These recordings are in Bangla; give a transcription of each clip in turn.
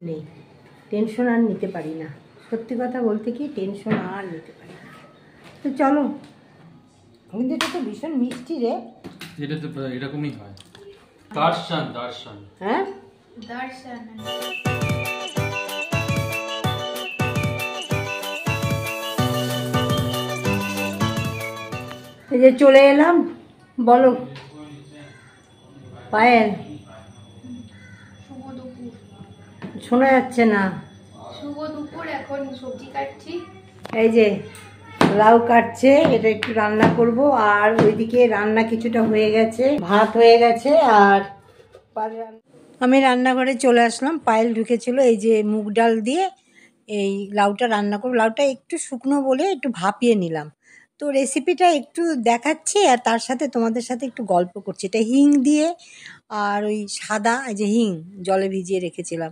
নেই, টেনশন আর নিতে পারি না। সত্যি কথা বলতে কি, টেনশন আর নিতে পারি না। তো চলো, কিন্তু এটা তো ভীষণ মিষ্টি রে। এটা তো এরকমই হয়। দর্শন দর্শন, হ্যাঁ দর্শন। এই যে চলে এলাম। বলো পায়েল, শুভ দুপুর। শোনা যাচ্ছে না। শুভ দুপুর, এখন সবজি কাটছি। এই যে লাউ কাটছে, এটা একটু রান্না করব। আর ওইদিকে রান্না কিছুটা হয়ে গেছে, ভাত হয়ে গেছে। আর আমি রান্নাঘরে চলে আসলাম, পায়েল ঢুকেছিল। এই যে মুগ ডাল দিয়ে এই লাউটা রান্না করব। লাউটা একটু শুকনো বলে একটু ভাপিয়ে নিলাম। তো রেসিপিটা একটু দেখাচ্ছি আর তার সাথে তোমাদের সাথে একটু গল্প করছি। এটা হিং দিয়ে আর ওই সাদা, এই যে হিং জলে ভিজিয়ে রেখেছিলাম,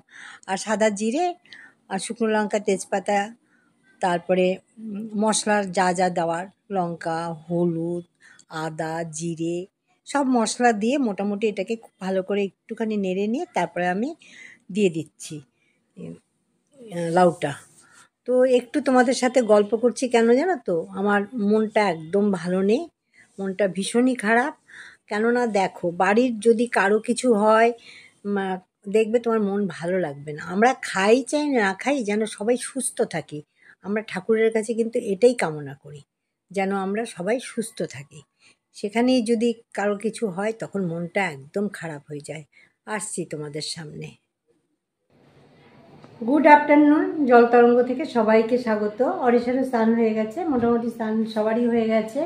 আর সাদা জিরে আর শুকনো লঙ্কা, তেজপাতা, তারপরে মশলার যা যা দেওয়ার, লঙ্কা, হলুদ, আদা, জিরে, সব মশলা দিয়ে মোটামুটি এটাকে খুব ভালো করে একটুখানি নেড়ে নিয়ে তারপরে আমি দিয়ে দিচ্ছি লাউটা। তো একটু তোমাদের সাথে গল্প করছি, কেন জানো তো, আমার মনটা একদম ভালো নেই, মনটা ভীষণই খারাপ। কেননা দেখো, বাড়ির যদি কারো কিছু হয়, দেখবে তোমার মন ভালো লাগবে না। আমরা খাই চাই না খাই, যেন সবাই সুস্থ থাকি। আমরা ঠাকুরের কাছে কিন্তু এটাই কামনা করি, যেন আমরা সবাই সুস্থ থাকি। সেখানেই যদি কারো কিছু হয়, তখন মনটা একদম খারাপ হয়ে যায়। আসছি তোমাদের সামনে। গুড আফটারনুন, জলতরঙ্গ থেকে সবাইকে স্বাগত। অরিশারও স্নান হয়ে গেছে, মোটামুটি স্নান সবারই হয়ে গেছে।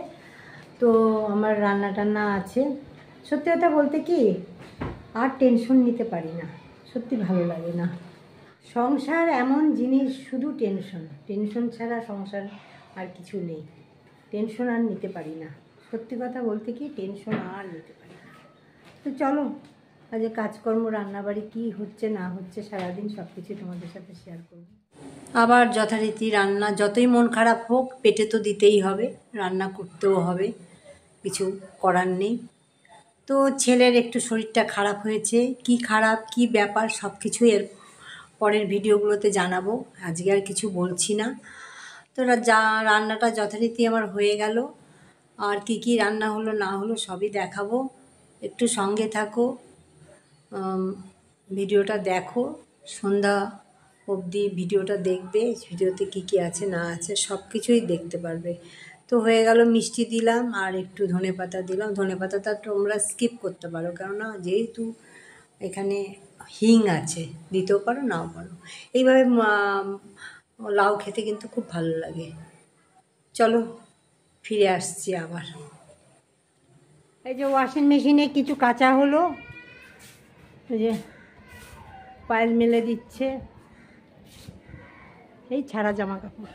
তো আমার রান্না টান্না আছে। সত্যি কথা বলতে কি, আর টেনশন নিতে পারি না, সত্যি ভালো লাগে না। সংসার এমন জিনিস, শুধু টেনশন, টেনশন ছাড়া সংসার আর কিছু নেই। টেনশন আর নিতে পারি না, সত্যি কথা বলতে কি, টেনশন আর নিতে পারি না। তো চলো, আজ কাজকর্ম, রান্নাবাড়ি কী হচ্ছে না হচ্ছে সারাদিন সব কিছু তোমাদের সাথে শেয়ার করব। আবার যথারীতি রান্না, যতই মন খারাপ হোক পেটে তো দিতেই হবে, রান্না করতেও হবে, কিছু করার নেই। তো ছেলের একটু শরীরটা খারাপ হয়েছে, কি খারাপ কি ব্যাপার সব কিছু এর পরের ভিডিওগুলোতে জানাবো, আজকে আর কিছু বলছি না। তো রান্নাটা যথারীতি আমার হয়ে গেল। আর কি কি রান্না হলো না হলো সবই দেখাবো, একটু সঙ্গে থাকো, ভিডিওটা দেখো, সন্ধ্যা অবধি ভিডিওটা দেখবে। ভিডিওতে কি কি আছে না আছে সব কিছুই দেখতে পারবে। তো হয়ে গেল, মিষ্টি দিলাম আর একটু ধনেপাতা দিলাম। ধনেপাতাটা তোমরা স্কিপ করতে পারো, কেননা যেহেতু এখানে হিং আছে, দিতেও পারো নাও পারো। এইভাবে লাউ খেতে কিন্তু খুব ভালো লাগে। চলো ফিরে আসছি আবার। এই যে ওয়াশিং মেশিনে কিছু কাঁচা হলো, এই যে পায়েল মেলে দিচ্ছে, এই ছাড়া জামা কাপড়।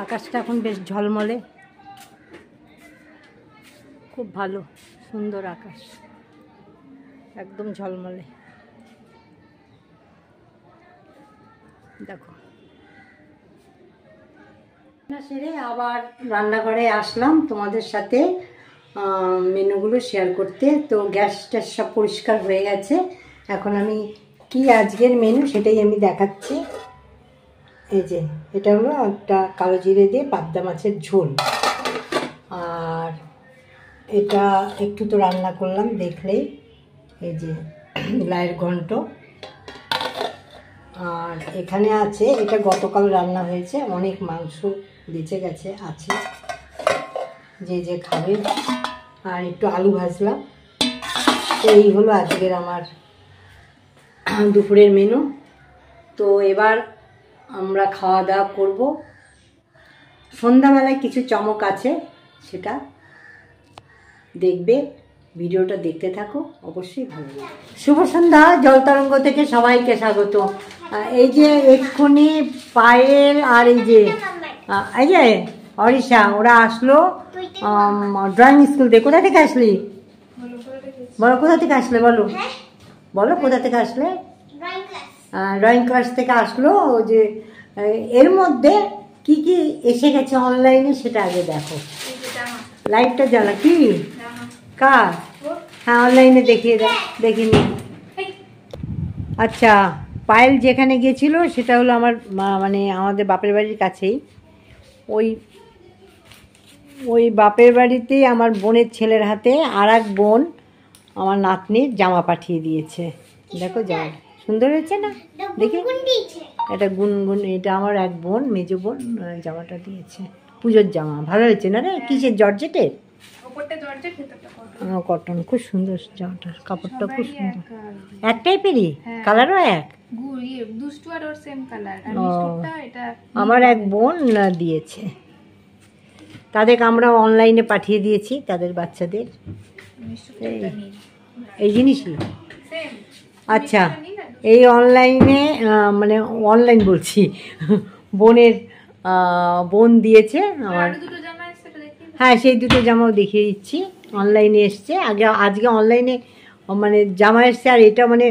আকাশটা এখন বেশ ঝলমলে, খুব ভালো, সুন্দর আকাশ, একদম ঝলমলে। দেখো না, সেরে আবার রান্নাঘরে আসলাম তোমাদের সাথে মেনুগুলো শেয়ার করতে। তো গ্যাস ট্যাস সব পরিষ্কার হয়ে গেছে। এখন আমি কি আজকের মেনু সেটাই আমি দেখাচ্ছি। এই যে এটা হলো একটা কালো জিরে দিয়ে পাবদা মাছের ঝোল, আর এটা একটু তো রান্না করলাম দেখলেই, এই যে লাইয়ের ঘন্ট। আর এখানে আছে, এটা গতকাল রান্না হয়েছে, অনেক মাংস বেঁচে গেছে, আছে যে যে খাবে। আর একটু আলু ভাজলাম। এই হলো আজকের আমার দুপুরের মেনু। তো এবার আমরা খাওয়া দাওয়া করব। সন্ধ্যাবেলায় কিছু চমক আছে, সেটা দেখবে, ভিডিওটা দেখতে থাকো, অবশ্যই ভালো লাগবে। শুভ সন্ধ্যা, জলতরঙ্গ থেকে সবাইকে স্বাগত। এই যে এক্ষুনি পায়েল আর এই যে অরিশা, ওরা আসলো ড্রয়িং স্কুল থেকে। কোথা থেকে আসলি বলো, কোথা থেকে আসলে বলো, বলো কোথা থেকে আসলে? ড্রয়িং ক্লাস থেকে আসলো। যে এর মধ্যে কি কি এসে গেছে অনলাইনে সেটা আগে দেখো। লাইটটা জ্বালা, কি কার? হ্যাঁ অনলাইনে দেখিয়ে দাও, দেখিনি। আচ্ছা, পায়েল যেখানে গিয়েছিল সেটা হলো আমার মানে আমাদের বাপের বাড়ির কাছেই। ওই ওই বাপের বাড়িতেই আমার বোনের ছেলের হাতে আর এক বোন আমার নাতনির জামা পাঠিয়ে দিয়েছে। দেখো জামা সুন্দর হয়েছে না? দেখি, এটা গুনগুন, এটা আমার এক বোন, মেজ বোন জামাটা দিয়েছে, পুজোর জামা। ভালো হয়েছে না রে? কিসের, জর্জেটের? কটন, খুব সুন্দর জামাটার কাপড়টা, খুব সুন্দর। এক টাইপেরই, কালারও এক। আমার এক বোন দিয়েছে, তাদেরকে আমরা অনলাইনে পাঠিয়ে দিয়েছি তাদের বাচ্চাদের এই জিনিসই। আচ্ছা, এই অনলাইনে মানে অনলাইন বলছি, বোনের বোন দিয়েছে আমার। হ্যাঁ, সেই দুটো জামাও দেখিয়ে দিচ্ছি, অনলাইনে এসছে। আজকে অনলাইনে মানে জামা এসছে, আর এটা মানে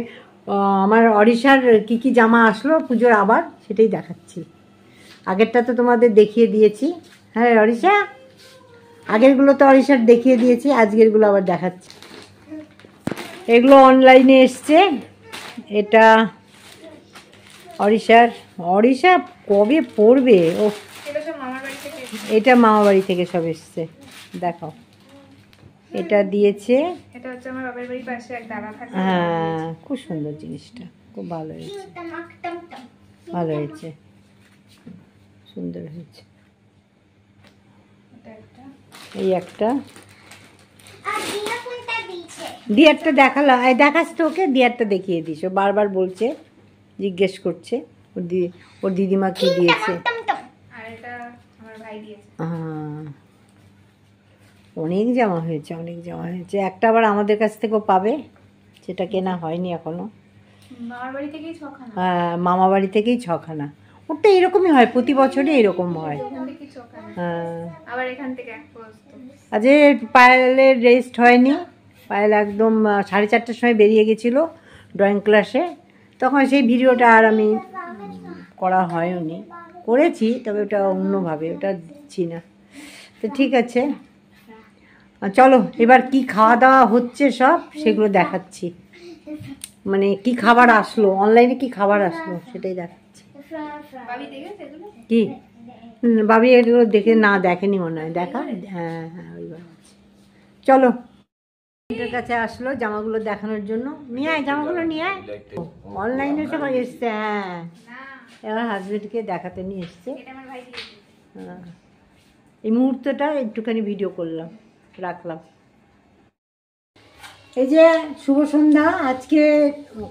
আমার ওড়িশার কি কি জামা আসলো পুজোর আবার সেটাই দেখাচ্ছি। আগেরটা তো তোমাদের দেখিয়ে দিয়েছি। হ্যাঁ ওড়িশা, আগেরগুলো তো ওড়িশার দেখিয়ে দিয়েছি, আজকেরগুলো আবার দেখাচ্ছি। এগুলো অনলাইনে এসছে। এটা ওড়িশা কবে পড়বে? ও, এটা মামা বাড়ি থেকে সব এসছে। দেখো, এটা দিয়েছে, হ্যাঁ খুব সুন্দর জিনিসটা, খুব ভালো হয়েছে, ভালো হয়েছে, সুন্দর হয়েছে। এই একটা দিয়ারটা দেখালাম, দেখাস তো ওকে, দিয়ারটা দেখিয়ে দিস। ও বারবার বলছে, জিজ্ঞেস করছে ওর দিদিমা কি দিয়েছে। হ্যাঁ, অনেক জামা হয়েছে, অনেক জামা হয়েছে। একটা আবার আমাদের কাছ থেকেও পাবে, সেটা কেনা হয়নি এখনো। হ্যাঁ, মামা বাড়ি থেকেই 6খানা। ওটা এরকমই হয়, প্রতি বছরই এরকম হয়। হ্যাঁ, আজকে পায়েলের রেস্ট হয়নি। পায়েল একদম 4:30টার সময় বেরিয়ে গেছিলো ড্রয়িং ক্লাসে, তখন সেই ভিডিওটা আর আমি করা হয়নি, করেছি তবে ওটা অন্যভাবে, ওটা দিচ্ছি না। তো ঠিক আছে, চলো এবার কি খাওয়া দাওয়া হচ্ছে সব সেগুলো দেখাচ্ছি। মানে কি খাবার আসলো অনলাইনে, কি খাবার আসলো সেটাই দেখাচ্ছি। কি ভাবি এগুলো দেখে না, দেখেনি মনে হয়, দেখা। হ্যাঁ হ্যাঁ, ওইবার চলো। এটার কাছে আসলো জামাগুলো দেখানোর জন্য, নিয়ে আয় জামাগুলো নিয়ে আয়। অনলাইনে সবাই এসছে। হ্যাঁ, এবার হাজবেন্ডকে দেখাতে নিয়ে এসছে। হ্যাঁ, এই মুহূর্তটা একটুখানি ভিডিও করলাম, রাখলাম। এই যে শুভ সন্ধ্যা। আজকে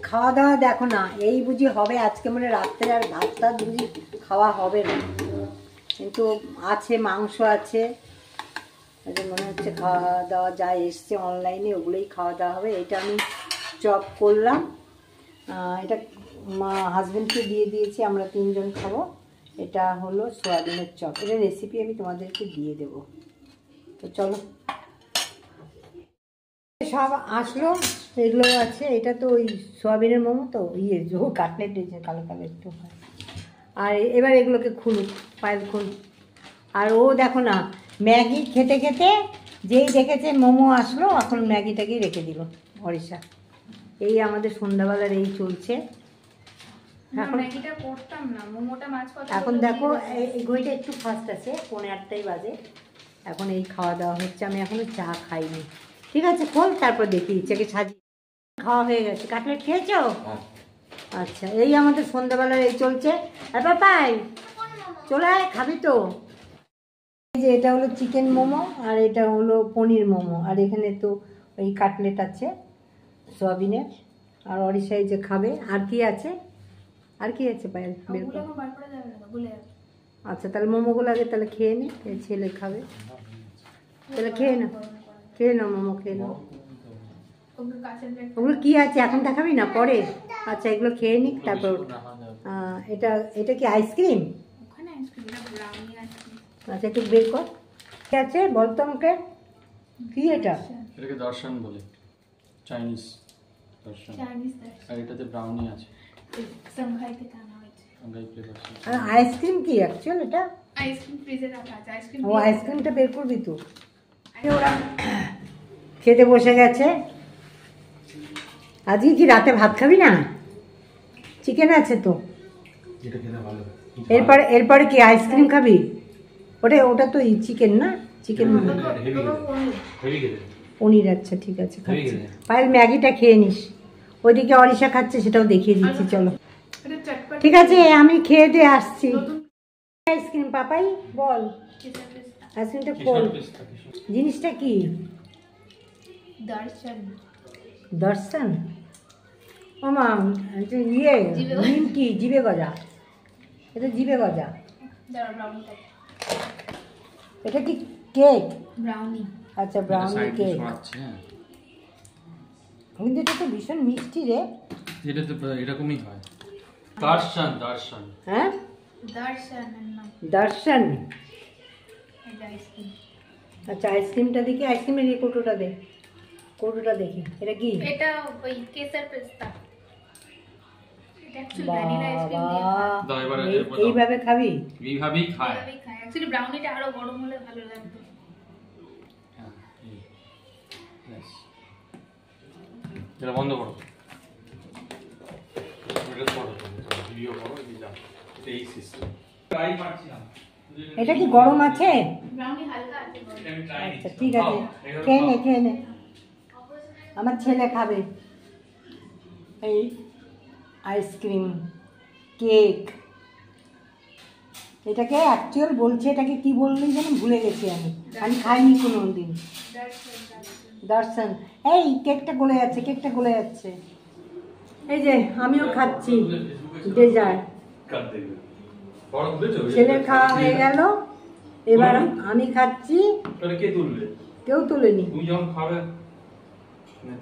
খাওয়া দাওয়া দেখো না, এই বুঝি হবে আজকে, মানে রাত্রে আর ভাত টাত বুঝি খাওয়া হবে না, কিন্তু আছে মাংস আছে, মনে হচ্ছে খাওয়া দাওয়া যা এসছে অনলাইনে ওগুলোই খাওয়া দাওয়া হবে। এটা আমি চপ করলাম, এটা হাজবেন্ডকে দিয়ে দিয়েছি, আমরা 3 জন খাবো। এটা হলো সোয়াবিনের চপ, এটা রেসিপি আমি তোমাদেরকে দিয়ে দেব। তো চলো, সব আসলো, এগুলো আছে। এটা তো ওই সোয়াবিনের মোমো, তো ইয়ে কাটলেট দিয়েছে, কালো কালো একটু হয়। আর এবার এগুলোকে খুলুক, পায়েল খুল। আর ও দেখো না, ম্যাগি খেতে খেতে যেই দেখেছে মোমো আসলো, এখন ম্যাগিটাকেই রেখে দিল ওড়িশা। এই আমাদের সন্ধ্যাবেলার এই চলছে। এখন দেখো এই ঘড়িটা একটু ফাস্ট আছে, 7:45 বাজে, এখন এই খাওয়া দাওয়া হচ্ছে। আমি এখনো চা খাইনি। ঠিক আছে, খোল, তারপর দেখি ইচ্ছাকে সাজিয়ে। খাওয়া হয়ে গেছে। কাটলেট খেয়েছো? আচ্ছা, এই আমাদের সন্ধ্যাবেলার এই চলছে। আর পাপাই চলে আয়, খাবি তো? এই যে এটা হলো চিকেন মোমো, আর এটা হলো পনির মোমো, আর এখানে তো ওই কাটলেট আছে সোয়াবিনের। আর ওড়িশায় যে খাবে। আর কি আছে, আর কি আছে পায়েল? আচ্ছা, তাহলে মোমোগুলো আগে তাহলে খেয়ে নে, ছেলে খাবে। তাহলে খেয়ে নাও, খেয়ে নাও মোমো, খেয়ে নাও। ওগুলো কি আছে এখন দেখাবি না, পরে? আচ্ছা, এগুলো খেয়ে নিক তারপর। এটা এটা কি আইসক্রিম? আচ্ছা, একটু বের কর, কি আছে বলতো আমাকে, কি এটা? এটাকে দর্শন বলে, চাইনিজ দর্শন। আর এটাতে ব্রাউনি আছে, সাংহাই ফ্লেভার। আর আইসক্রিম কি অ্যাকচুয়াল? এটা আইসক্রিম ফ্রিজে রাখা আছে, আইসক্রিম। ও, আইসক্রিমটা বের করবি তো। ওরা খেতে বসে গেছে। আজকে কি রাতে ভাত খাবি না? চিকেন আছে তো। এটা খেতে ভালো। এরপরে কি আইসক্রিম খাবি? ওটা তো চিকেন না, চিকেন হেভি খেতে। পনির। আচ্ছা ঠিক আছে, খাচ্ছি। হয়ে গেছে। পায়েল ম্যাগিটা খেয়ে নিস, ওইদিকে অরিশা খাচ্ছে, সেটাও দেখিয়ে দিচ্ছি। চলো এটা চটপট ঠিক আছে, আমি খেয়ে দিয়ে আসছি। আইসক্রিম পাপাই বল, কেসার পিস্তা আইসক্রিমটা খোল। জিনিসটা কি? দর্শন দর্শন। ও মা, ইয়ে জিভে নিমকি, জিভে গজা। এটা জিভে গজা। দাঁড়া ব্রাউনি এটা কি কেক? ব্রাউনি আচ্ছা ব্রাউনি কেক। হ্যাঁ, কিন্তু এটা তো ভীষণ মিষ্টি রে। এটা তো এরকমই হয়। দর্শন দর্শন। হ্যাঁ দর্শন দর্শন। এটা আইসক্রিম। আচ্ছা আইসক্রিমটা দেখি, আইসক্রিমের এই কৌটোটা দে, কৌটোটা দেখি। এটা কি? এটা ওই কেসার পিস্তা। এটা অ্যাকচুয়ালি ভ্যানিলা আইসক্রিম দিয়ে দাও এবারে এইভাবে খাবি? এইভাবেই খায়। খায় অ্যাকচুয়ালি ব্রাউনিটা আরো গরম হলে ভালো লাগবে। হ্যাঁ, ব্যাস। এটা বন্ধ করো। এটা করো, ভিডিও করো, এই যা। এই সিস্টেম। ট্রাই করছি না। এটা কি গরম আছে? ব্রাউনি হালকা আছে গরম। আমি ট্রাই আচ্ছা ঠিক আছে, খেয়ে নে। আমার ছেলে খাবে এই আইসক্রিম কেক। এটাকে অ্যাকচুয়াল বলছে, এটাকে কি বললি যেন ভুলে গেছি আমি খাইনি কোনো দিন। দর্শন। এই কেকটা গলে যাচ্ছে, কেকটা গলে যাচ্ছে। এই যে আমিও খাচ্ছি ডেজার্ট। ছেলের খাওয়া হয়ে গেল, এবার আমি খাচ্ছি। তাহলে কে তুলবে? কেউ তোলেনি।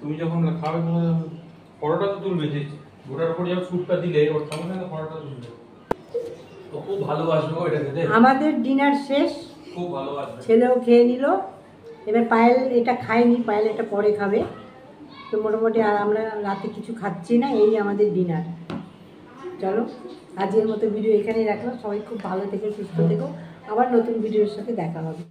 তুমি যখন খাবে পরোটা তো তুলবে, যে গোটার উপর যখন স্যুপটা দিলে ওর সঙ্গে সঙ্গে পরোটা তুলবে। তো খুব ভালোবাসবে ওইটা খেতে। আমাদের ডিনার শেষ, খুব ভালোবাসবে। ছেলেও খেয়ে নিল। এবার পায়েল এটা খায়নি, পায়েল এটা পরে খাবে। তো মোটামুটি আর আমরা রাতে কিছু খাচ্ছি না, এই আমাদের ডিনার। চলো আজকের মতো ভিডিও এখানেই রাখলাম। সবাই খুব ভালো থেকো, সুস্থ থেকো। আবার নতুন ভিডিওর সাথে দেখা হবে।